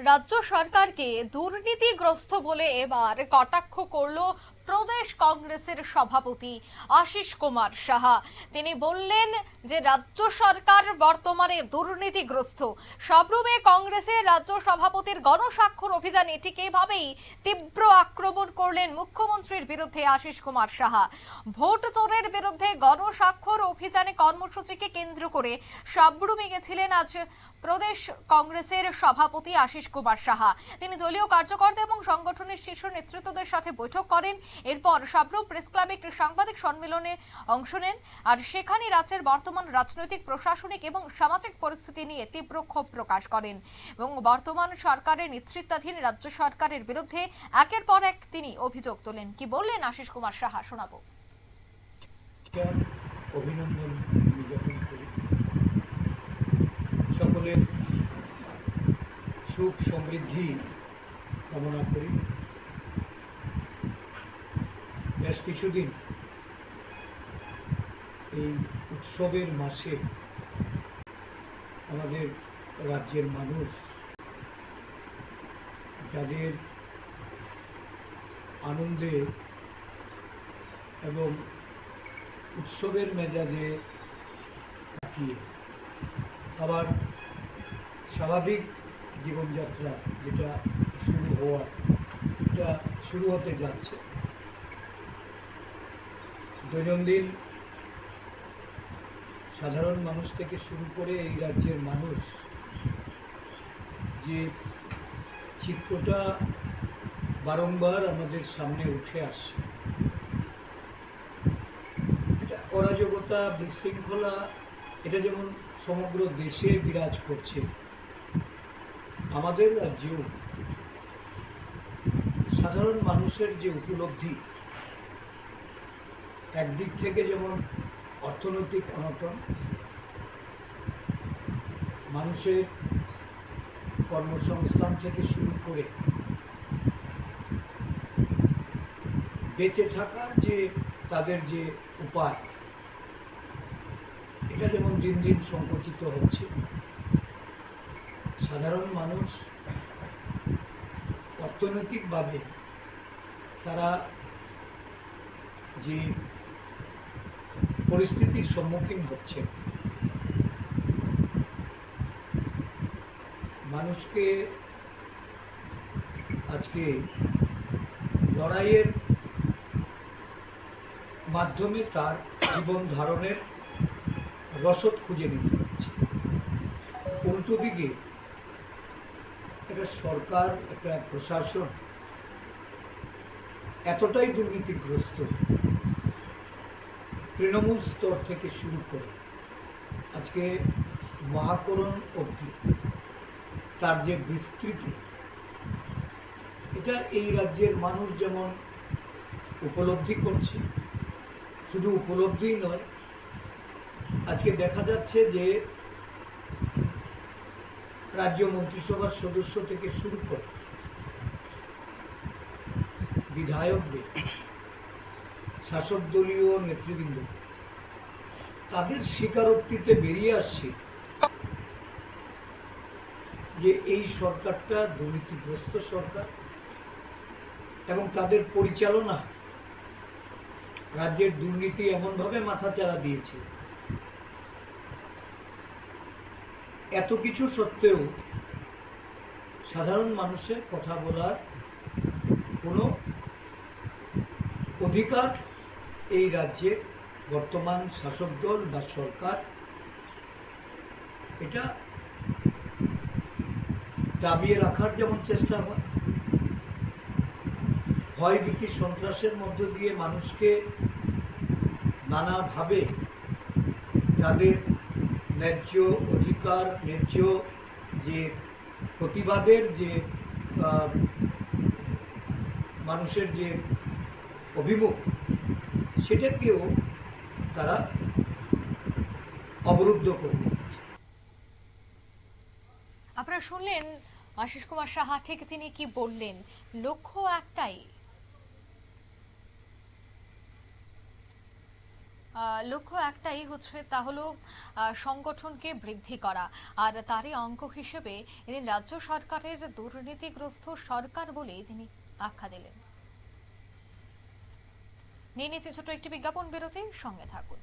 রাজ্য সরকারকে দুর্নীতিগ্রস্ত বলে এবার কটাক্ষ করলো প্রদেশ কংগ্রেসের সভাপতি আশিস কুমার সাহা। তিনি বললেন যে রাজ্য সরকার বর্তমানে দুর্নীতিগ্রস্ত। সবরূপে কংগ্রেসের রাজ্য সভাপতির গণস্বাক্ষর অভিযান এটিকে এভাবেই তীব্র আক্রমণ করলেন মুখ্যমন্ত্রীর বিরুদ্ধে আশিস কুমার সাহা। ভোট চোরের বিরুদ্ধে গণস্বাক্ষর অভিযানে কর্মসূচিকে কেন্দ্র করে সাবরুমে গেছিলেন আজ প্রদেশ কংগ্রেসের সভাপতি আশিস কুমার সাহা। তিনি দলীয় কার্যকর্তা এবং সংগঠনের শীর্ষ নেতৃত্বদের সাথে বৈঠক করেন। এরপর সাবরুম প্রেস ক্লাবে একটি সাংবাদিক সম্মেলনে অংশ নেন। আর সেখানে রাজ্যের বর্তমান রাজনৈতিক, প্রশাসনিক এবং সামাজিক পরিস্থিতি নিয়ে তীব্র ক্ষোভ প্রকাশ করেন এবং বর্তমান সরকারের নেতৃত্বাধীন রাজ্য সরকারের বিরুদ্ধে একের পর এক তিনি অভিযোগ তোলেন। কি বললেন আশিস কুমার সাহা শোনাবো। অভিনন্দন জ্ঞাপন করি, সকলের সুখ সমৃদ্ধি কামনা করি। বেশ কিছুদিন এই উৎসবের মাসে আমাদের রাজ্যের মানুষ যাদের আনন্দে এবং উৎসবের মেজাজে কাটিয়ে আবার স্বাভাবিক জীবনযাত্রা যেটা শুরু হতে যাচ্ছে। দৈনন্দিন সাধারণ মানুষ থেকে শুরু করে এই রাজ্যের মানুষ যে চিত্রটা বারংবার আমাদের সামনে উঠে আসছে, এটা অরাজকতা, বিশৃঙ্খলা, এটা যেমন সমগ্র দেশে বিরাজ করছে, আমাদের রাজ্যেও সাধারণ মানুষের যে উপলব্ধি, একদিক থেকে যেমন অর্থনৈতিক অনটন, মানুষের কর্মসংস্থান থেকে শুরু করে বেঁচে থাকার যে তাদের যে উপায়, এটা যেমন দিন দিন সংকুচিত হচ্ছে। সাধারণ মানুষ অর্থনৈতিকভাবে তারা যে পরিস্থিতির সম্মুখীন হচ্ছে, মানুষকে আজকে লড়াইয়ের মাধ্যমে তার জীবন ধারণের রসদ খুঁজে নিতে হচ্ছে। উল্টো দিকে একটা সরকার, একটা প্রশাসন এতটাই দুর্নীতিগ্রস্ত, তৃণমূল স্তর থেকে শুরু করে আজকে মহাকরণ অবধি তার যে বিস্তৃতি, এটা এই রাজ্যের মানুষ যেমন উপলব্ধি করছে, শুধু উপলব্ধিই নয়, আজকে দেখা যাচ্ছে যে রাজ্য মন্ত্রিসভার সদস্য থেকে শুরু করে বিধায়কদের, শাসক দলীয় নেতৃবৃন্দ, তাদের স্বীকারোক্তিতে বেরিয়ে আসছে যে এই সরকারটা দুর্নীতিগ্রস্ত সরকার এবং তাদের পরিচালনা রাজ্যের দুর্নীতি এমনভাবে মাথাচাড়া দিয়েছে। এত কিছু সত্ত্বেও সাধারণ মানুষের কথা বলার কোনো অধিকার এই রাজ্যে বর্তমান শাসক দল বা সরকার এটা দাবিয়ে রাখার যেমন চেষ্টা হয়, ভয় ভীতি সন্ত্রাসের মধ্য দিয়ে মানুষকে নানাভাবে তাদের ন্যায্য অধিকার, ন্যায্য যে প্রতিবাদের যে মানুষের যে অভিমুখ, সেটাকেও তারা অবরুদ্ধ করে। আপনারা শুনলেন আশিস কুমার সাহা, ঠিক তিনি কি বললেন। লক্ষ্য একটাই, লক্ষ্য একটাই হচ্ছে, তা হলো সংগঠনকে বৃদ্ধি করা। আর তারই অঙ্ক হিসেবে এদিন রাজ্য সরকারের দুর্নীতিগ্রস্ত সরকার বলে তিনি আখ্যা দিলেন। নিয়ে নিচ্ছে ছোট একটি বিজ্ঞাপন বিরতি, সঙ্গে থাকুন।